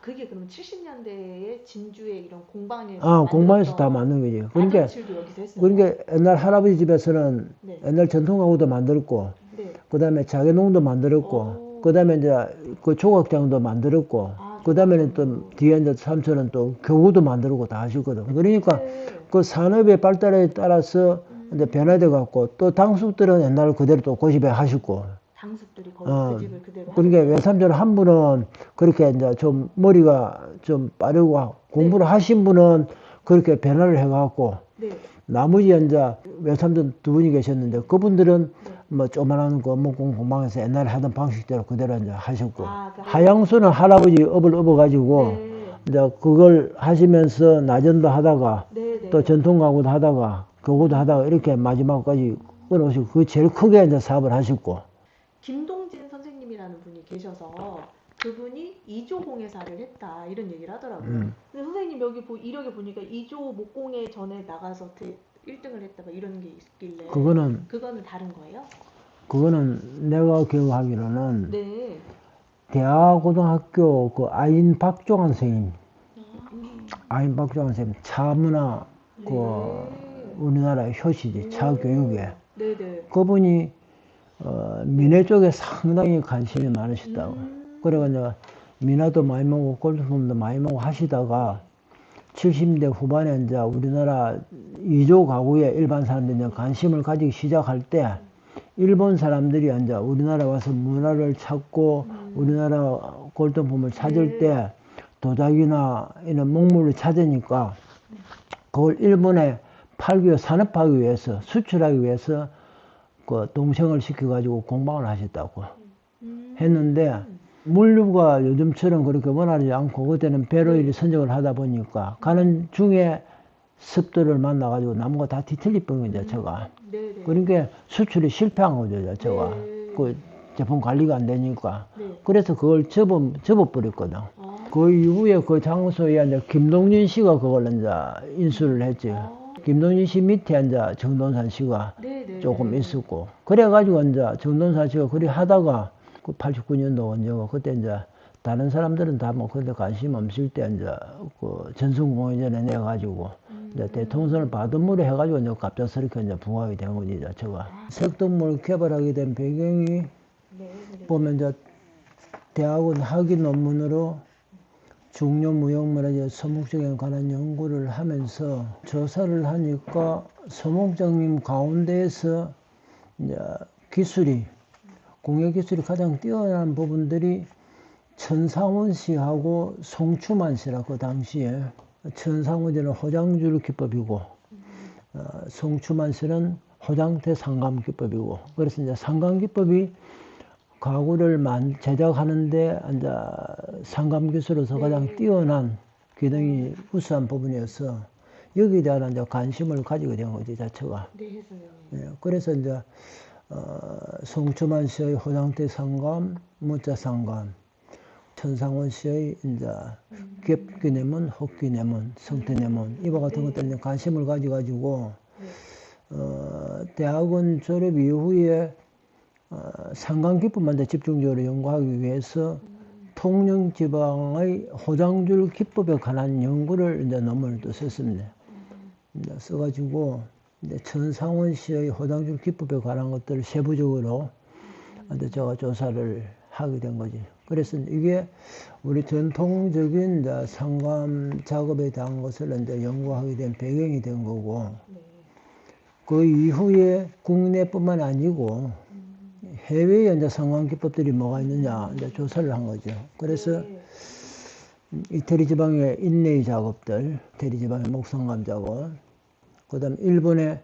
그게 그러면 70년대에 진주의 이런 공방에 공방에서 다 만든 거지. 그러니까 여기서 했어요. 그러니까 옛날 할아버지 집에서는 네. 옛날 전통 가구도 만들었고, 네. 그다음에 자개농도 만들었고, 그다음에 이제 그 조각장도 만들었고, 그다음에는 또 뒤에 이제 삼촌은 또 교구도 만들고 다 하셨거든. 그러니까 그 산업의 발달에 따라서 이제 변화돼 갖고 또 당숙들은 옛날 그대로 또 고집에 하셨고. 당숙들이 거기 그 집을 그대로 그러니까 외삼촌 한 분은 그렇게 이제 좀 머리가 좀 빠르고 공부를 하신 분은 그렇게 변화를 해갖고 나머지 이제 외삼촌 두 분이 계셨는데 그분들은 뭐 조만한 거 목공 공방에서 옛날에 하던 방식대로 그대로 이제 하셨고 하양수는 할아버지 업을 업어가지고 이제 그걸 하시면서 나전도 하다가 또 전통 가구도 하다가 교구도 하다가 이렇게 마지막까지 끊어오시고 그 제일 크게 이제 사업을 하셨고. 김동진 선생님이라는 분이 계셔서 그분이 2조 공예사를 했다 이런 얘기를 하더라고요. 근데 선생님 여기 이력에 보니까 2조 목공예 전에 나가서 1등을 했다 뭐 이런 게 있길래 그거는 다른 거예요? 그거는 내가 기억하기로는 대하고등학교 그 아인 박종환 선생님 아인 박종환 선생님 차문화 그 우리나라의 효시지 차교육에 그분이 민회 쪽에 상당히 관심이 많으셨다고. 그래가지고 민화도 많이 먹고 골프품도 많이 먹고 하시다가 70대 후반에 이제 우리나라 2조 가구에 일반 사람들이 이제 관심을 가지기 시작할 때 일본 사람들이 이제 우리나라 와서 문화를 찾고 우리나라 골동품을 찾을 때 도자기나 이런 목물을 찾으니까 그걸 일본에 팔기 위해 산업하기 위해서 수출하기 위해서 그 동생을 시켜가지고 공방을 하셨다고 했는데 물류가 요즘처럼 그렇게 원활하지 않고 그때는 배로 이리 선적을 하다 보니까 가는 중에 습도를 만나가지고 나무가 다 뒤틀릴 뻔 거죠, 저가. 그러니까 수출이 실패한 거죠, 저가. 그 제품 관리가 안 되니까. 그래서 그걸 접어버렸거든. 그 이후에 그 장소에 이제 김동진 씨가 그걸 이제 인수를 했지. 김동진 씨 밑에 이제 정동산 씨가 조금 있었고. 그래가지고 이제 정동산 씨가 그리 하다가 그 89년도 언제고 그때 이제 다른 사람들은 다 뭐 그때 관심 없을 때 이제 그 전순공회전에 내가지고 이제 대통령을 받음으로 해가지고 이제 갑작스럽게 이제 부각이 된 거지, 저가. 석동물 개발하게 된 배경이 보면 이제 대학원 학위 논문으로 중요 무형문화재 서목적에 관한 연구를 하면서 조사를 하니까 서목장님 가운데에서 이제 기술이 공예 기술이 가장 뛰어난 부분들이 천상원 씨하고 송추만 씨라고 그 당시에 천상원 씨는 호장줄 기법이고 송추만 씨는 호장태 상감 기법이고 그래서 이제 상감 기법이 가구를 제작하는데 이제 상감 기술로서 가장 뛰어난 기능이 우수한 부분이어서 여기에 대한 이제 관심을 가지게 된 거지 자체가. 그래서 이제 송추만 씨의 호장태 상감, 무자 상감, 천상원 씨의 이제 겹기내문, 헛기내문, 성태내문 이와 같은 것들에 관심을 가지고 대학원 졸업 이후에 상감기법만 집중적으로 연구하기 위해서 통영지방의 호장줄 기법에 관한 연구를 이제 논문을 또 썼습니다. 써가지고 이제 천상원 씨의 호장줄 기법에 관한 것들을 세부적으로 이제 제가 조사를 하게 된 거지. 그래서 이게 우리 전통적인 이제 상감 작업에 대한 것을 이제 연구하게 된 배경이 된 거고, 그 이후에 국내뿐만 아니고 해외에 이제 상감 기법들이 뭐가 있느냐 이제 조사를 한 거죠. 그래서 이태리 지방의 인레이 작업들, 이태리 지방의 목상감 작업, 그다음 일본의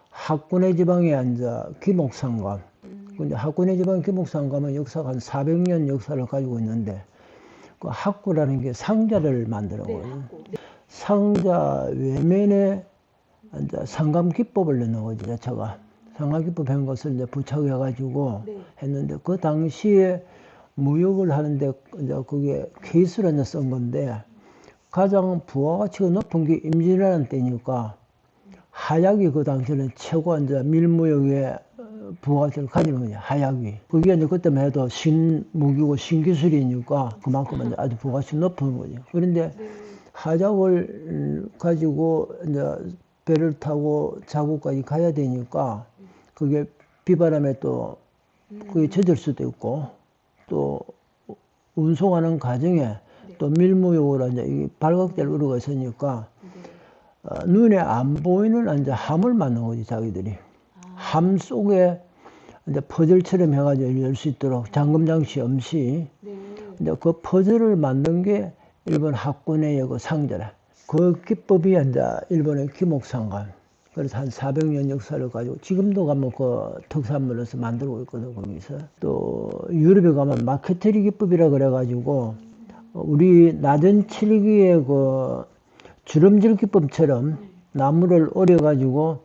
하코네 지방의 이제 기목상감. 근데 하코네 지방 기목상감은 역사가 한 400년 역사를 가지고 있는데 그 하쿠라는 게 상자를 만드는 거예요. 상자 외면에 이제 상감 기법을 넣는 거죠, 자체가. 상감 기법 한 것을 이제 부착해가지고 했는데 그 당시에 무역을 하는데 이제 그게 케이스를 이제 쓴 건데 가장 부가가치가 높은 게 임진왜란 때니까 하약이 그 당시에는 최고 이제 밀무역의 부가가치를 가지는 거냐, 하약이. 그게 이제 그때만 해도 신무기고 신기술이니까 그만큼 이제 아주 부가가치 높은 거죠. 그런데 하작을 가지고 이제 배를 타고 자국까지 가야 되니까 그게 비바람에 또 그게 젖을 수도 있고 또 운송하는 과정에 또 밀무용으로 이제 이 발각될 우려가 있으니까 눈에 안 보이는 이제 함을 만든 거지, 자기들이. 함 속에 이제 퍼즐처럼 해가지고 열 수 있도록 잠금 장치 없이 이제 그 퍼즐을 만든 게 일본 학군의 그 상자라. 그 기법이 이제 일본의 기목상관. 그래서 한 400년 역사를 가지고 지금도 가면 그 특산물로서 만들고 있거든, 거기서. 또 유럽에 가면 마케트리 기법이라 그래가지고 우리 낮은 칠기의 그 주름질 기법처럼 나무를 오려가지고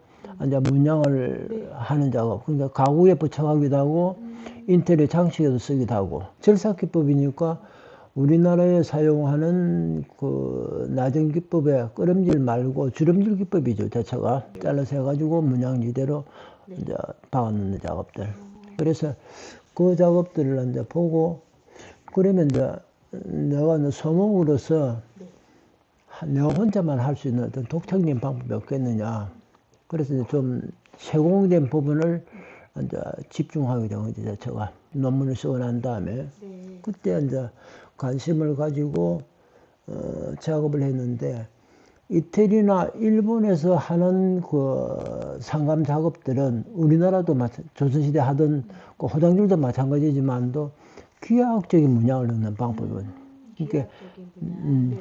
이제 문양을 하는 작업. 그러니까 가구에 붙여가기도 하고 인테리어 장식에도 쓰기도 하고. 절삭 기법이니까 우리나라에 사용하는 그 낮은 기법의 끄름질 말고 주름질 기법이죠, 자체가. 잘라서 해가지고 문양지대로 이제 박아놓는 작업들. 그래서 그 작업들을 이제 보고, 그러면 이제 내가 소목으로서 내가 혼자만 할 수 있는 어떤 독창적인 방법이 없겠느냐. 그래서 이제 좀 세공된 부분을 이제 집중하게 된 거죠, 자체가. 논문을 쓰고 난 다음에. 그때 이제 관심을 가지고 작업을 했는데, 이태리나 일본에서 하는 그 상감 작업들은 우리나라도 조선시대 하던 그 호당들도 마찬가지지만도 기하학적인 문양을 넣는 방법은. 그러니까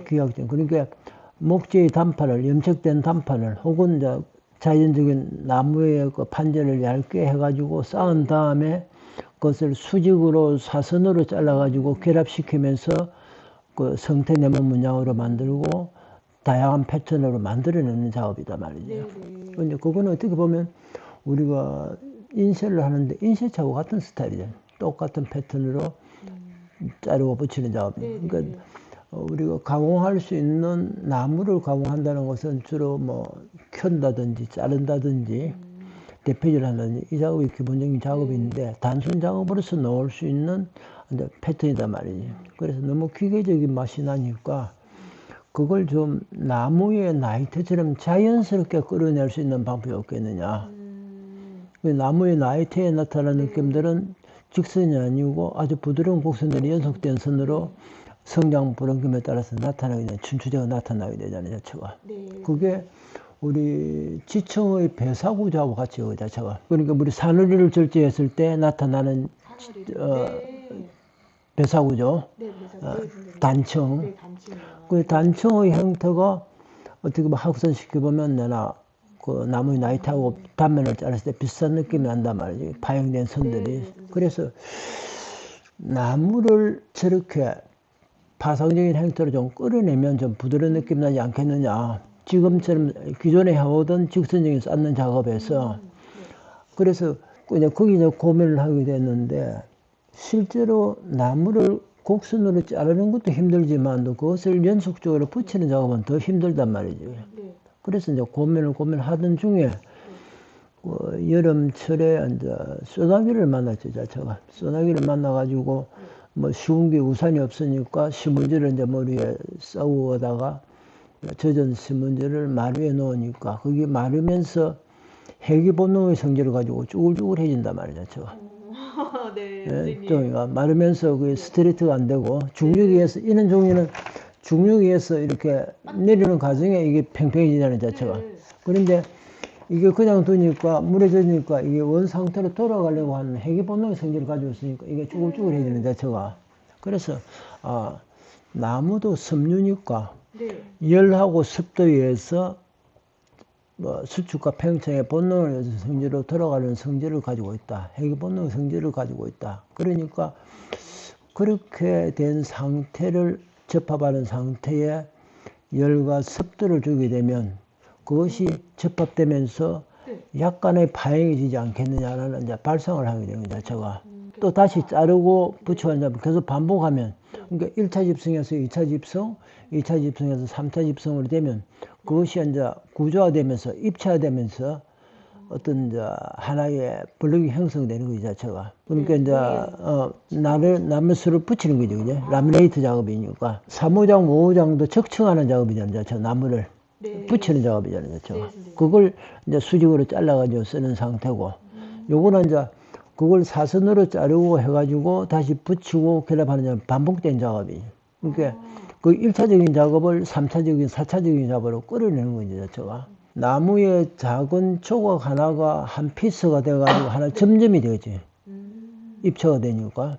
기하학적. 그러니까 목재의 단판을, 염색된 단판을 혹은 이제 자연적인 나무의 그 판재를 얇게 해가지고 쌓은 다음에 그것을 수직으로 사선으로 잘라가지고 결합시키면서 그 성태 네모 문양으로 만들고 다양한 패턴으로 만들어내는 작업이다 말이죠. 근데 그거는 어떻게 보면 우리가 인쇄를 하는데 인쇄차하고 같은 스타일이잖아요. 똑같은 패턴으로 자르고 붙이는 작업이에요. 그러니까 우리가 가공할 수 있는 나무를 가공한다는 것은 주로 뭐 켠다든지 자른다든지 대표질 한다든지 이 작업이 기본적인 작업인데 단순 작업으로서 넣을 수 있는 이제 패턴이다 말이지. 그래서 너무 기계적인 맛이 나니까 그걸 좀 나무의 나이테처럼 자연스럽게 끌어낼 수 있는 방법이 없겠느냐. 나무의 나이테에 나타나는 느낌들은 직선이 아니고 아주 부드러운 곡선들이 연속된 선으로 성장 불응금에 따라서 나타나게 되는 춘추제가 나타나게 되잖아요, 자체가. 그게 우리 지청의 배사구조하고 같이 그 자체가. 그러니까 우리 사느리를 절제했을 때 나타나는 배사구조, 단청. 그 단청의 형태가 어떻게 보면 학선시켜보면 내가 그 나무의 나이테하고 단면을 자랐을 때 비슷한 느낌이 난단 말이지. 파형된 선들이. 그래서 나무를 저렇게 파상적인 형태로 좀 끌어내면 좀 부드러운 느낌 나지 않겠느냐. 지금처럼 기존에 해오던 직선적인 쌓는 작업에서. 그래서 이제 거기 이제 고민을 하게 됐는데, 실제로 나무를 곡선으로 자르는 것도 힘들지만 그것을 연속적으로 붙이는 작업은 더 힘들단 말이죠. 그래서 이제 고민하던 중에 여름철에 이제 소나기를 만났죠, 자체가. 소나기를 만나가지고 뭐 쉬운 게 우산이 없으니까 신문지를 이제 머리에 싸우다가 젖은 신문지를 마루에 놓으니까 그게 마르면서 해기 본능의 성질을 가지고 쭈글쭈글해진단 말이죠, 자체가. 종이가 마르면서 그게 스트레이트가 안 되고 중력에 의해서 이런 종이는 중력에 의해서 이렇게 내리는 과정에 이게 팽팽해지잖아요, 자체가. 그런데 이게 그냥 두니까 물에 젖으니까 이게 원 상태로 돌아가려고 하는 해기 본능의 성질을 가지고 있으니까 이게 쭈글쭈글해지는 자체가. 그래서 나무도 섬유니까 열하고 습도에 의해서 뭐 수축과 팽창의 본능을 의해서 성질로 돌아가는 성질을 가지고 있다. 해기 본능의 성질을 가지고 있다. 그러니까 그렇게 된 상태를 접합하는 상태에 열과 습도를 주게 되면 그것이 접합되면서 약간의 파형해지지 않겠느냐라는 이제 발상을 하게 되는 자체가. 또 다시 자르고 붙여가지고 계속 반복하면, 그러니까 1차 집성에서 2차 집성, 2차 집성에서 3차 집성으로 되면 그것이 이제 구조화되면서 입체화되면서 어떤 이제 하나의 블록이 형성되는 거 이 자체가. 그러니까 이제 나무수를 붙이는 거죠, 그죠? 라미네이트 작업이니까 3호장, 5호장도 적층하는 작업이잖아요, 저 나무를 붙이는 작업이잖아요, 저. 그걸 이제 수직으로 잘라가지고 쓰는 상태고, 요거는 이제 그걸 사선으로 자르고 해가지고 다시 붙이고 결합하는 반복된 작업이에요. 그러니까 그 1차적인 작업을 3차적인, 4차적인 작업으로 끌어내는 거죠, 자체가. 나무의 작은 조각 하나가 한 피스가 돼가지고 하나 점점이 되지. 입체가 되니까.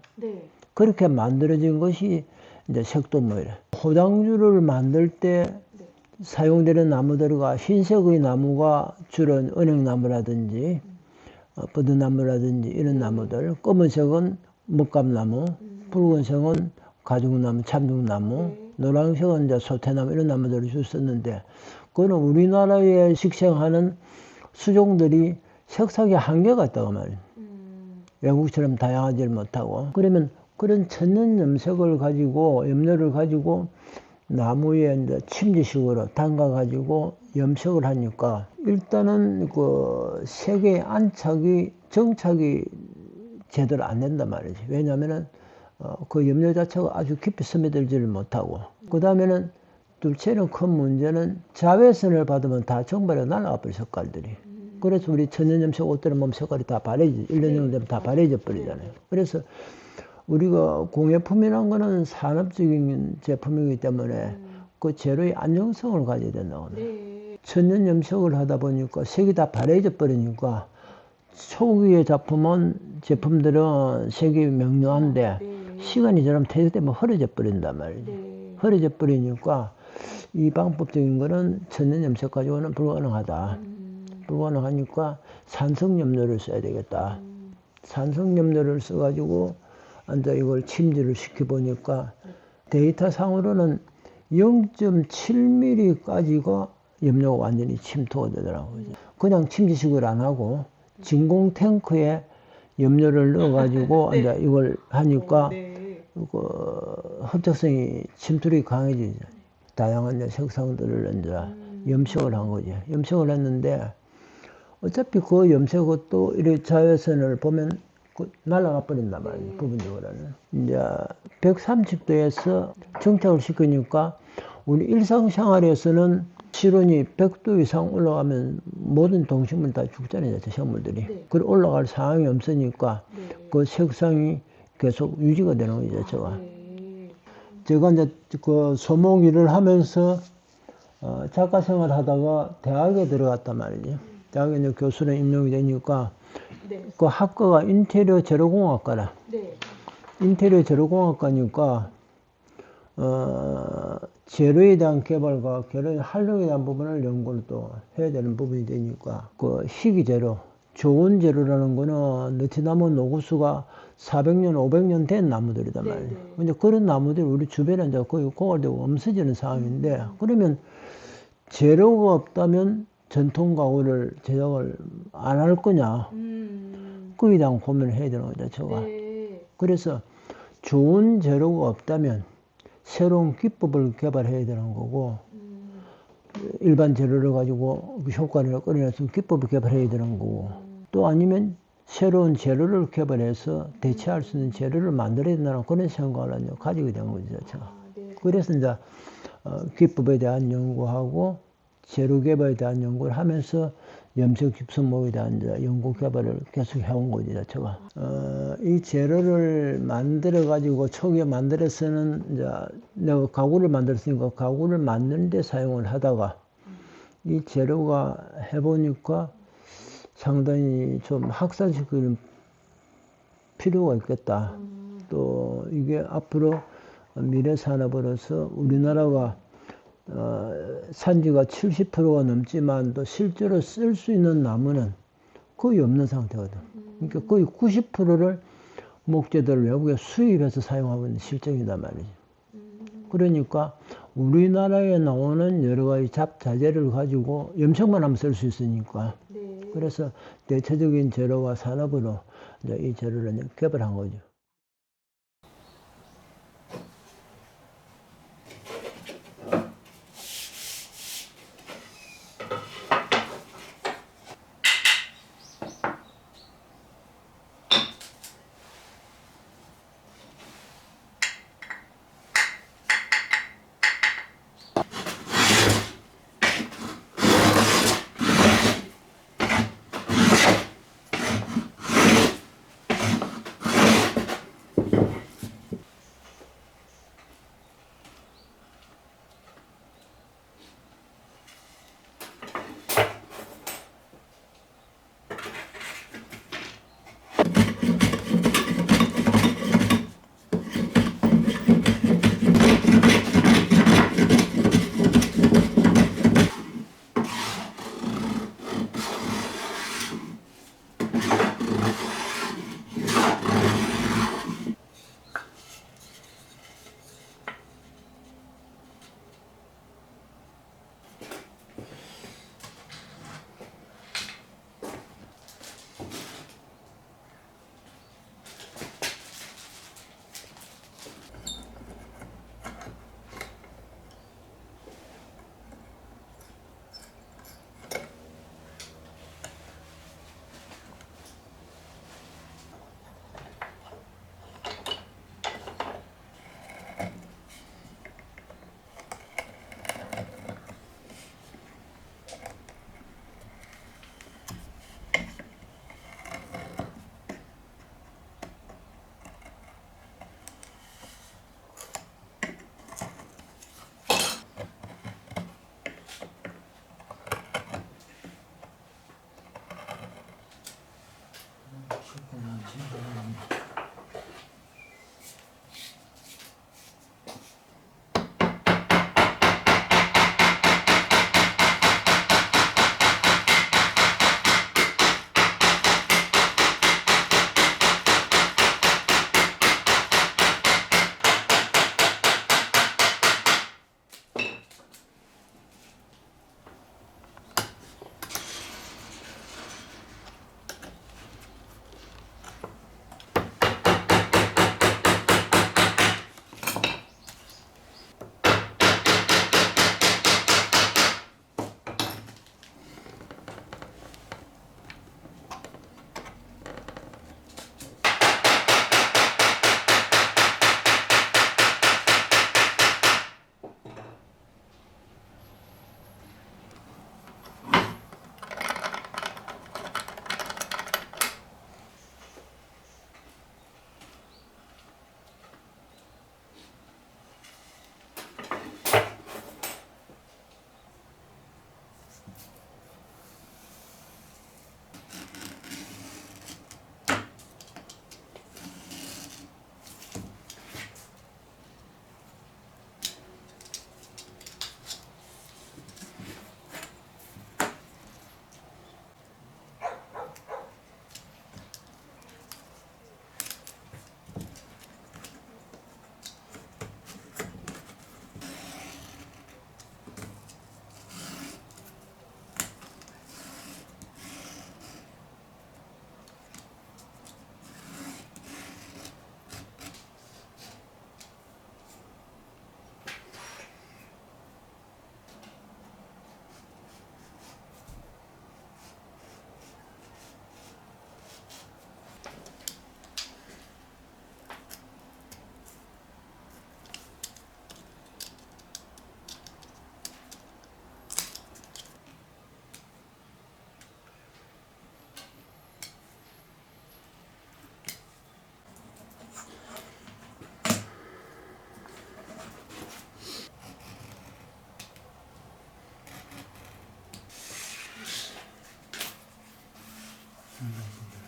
그렇게 만들어진 것이 이제 색도모이래. 포장주를 만들 때 사용되는 나무들과 흰색의 나무가 주로 은행나무라든지 버드나무라든지 이런 나무들, 검은색은 먹감나무, 붉은색은 가죽나무, 참죽나무, 노란색은 이제 소태나무 이런 나무들을 주로 썼는데, 그거는 우리나라에 식생하는 수종들이 색상에 한계가 있다고 말이에요. 외국처럼 다양하지 못하고. 그러면 그런 천연 염색을 가지고, 염료를 가지고 나무에 이제 침지식으로 담가가지고 염색을 하니까 일단은 그 색의 안착이, 정착이 제대로 안 된단 말이지. 왜냐면은 그 염료 자체가 아주 깊이 스며들지를 못하고. 그 다음에는 둘째는 큰 문제는 자외선을 받으면 다 정발해 날아가 버려, 색깔들이. 그래서 우리 천연염색 옷들은 몸 색깔이 다 바래지, 1년 정도 되면 다 바래져 버리잖아요. 그래서 우리가 공예품이라는 거는 산업적인 제품이기 때문에 그 재료의 안정성을 가져야 된다고. 천연염색을 하다 보니까 색이 다 바래져 버리니까 초기의 제품들은 색이 명료한데 시간이 지나면 퇴색되면 흐려져 버린단 말이에요. 흐려져 버리니까 이 방법적인 거는 천연염색 가지고는 불가능하다. 불가능하니까 산성염료를 써야 되겠다. 산성염료를 써가지고 이제 이걸 침지를 시켜보니까 데이터 상으로는 0.7mm까지가 염료가 완전히 침투가 되더라고요. 그냥 침지식을 안 하고 진공 탱크에 염료를 넣어가지고 이제 이걸 하니까 그 흡착성이 침투력이 강해지죠. 다양한 이제 색상들을 이제 염색을 한 거죠. 염색을 했는데 어차피 그 염색은 또 이렇게 자외선을 보면 날아가 버린단 말이에요. 부분적으로는. 이제 130도에서 정착을 시키니까 우리 일상생활에서는 실온이 100도 이상 올라가면 모든 동식물 다 죽잖아요, 생물들이. 그걸 올라갈 상황이 없으니까 그 색상이 계속 유지가 되는 거죠, 제가. 제가 이제 그 소목 일을 하면서 작가 생활 하다가 대학에 들어갔단 말이죠. 대학에 이제 교수로 임명이 되니까 그 학과가 인테리어 재료공학과라. 인테리어 재료공학과니까 재료에 대한 개발과 활용에 대한 부분을 연구를 또 해야 되는 부분이 되니까 그 희귀재료, 좋은 재료라는 거는 느티나무 노구수가 400년, 500년 된 나무들이단 말이에요. 근데 그런 나무들이 우리 주변에 이제 거의 고갈되고 없어지는 상황인데, 그러면 재료가 없다면 전통 가구를 제작을 안 할 거냐? 그에 대한 고민을 해야 되는 거죠, 제가. 그래서 좋은 재료가 없다면 새로운 기법을 개발해야 되는 거고, 일반 재료를 가지고 효과를 끌어내서 기법을 개발해야 되는 거고, 또 아니면 새로운 재료를 개발해서 대체할 수 있는 재료를 만들어야 된다는 그런 생각을 가지게 된 거죠, 제가. 그래서 이제 기법에 대한 연구하고 재료 개발에 대한 연구를 하면서 염색 집성목에 대한 이제 연구 개발을 계속 해온 거죠, 제가. 이 재료를 만들어 가지고 초기에 만들어서는 이제 내가 가구를 만들었으니까 가구를 만드는 데 사용을 하다가 이 재료가 해보니까 상당히 좀 학살시키는 필요가 있겠다. 또 이게 앞으로 미래 산업으로서 우리나라가 산지가 70%가 넘지만 또 실제로 쓸 수 있는 나무는 거의 없는 상태거든. 그러니까 거의 90%를 목재들을 외국에 수입해서 사용하고 있는 실정이단 말이지. 그러니까 우리나라에 나오는 여러 가지 잡자재를 가지고 염색만 하면 쓸 수 있으니까. 그래서 대체적인 재료와 산업으로 이제 이 재료를 이제 개발한 거죠. 음.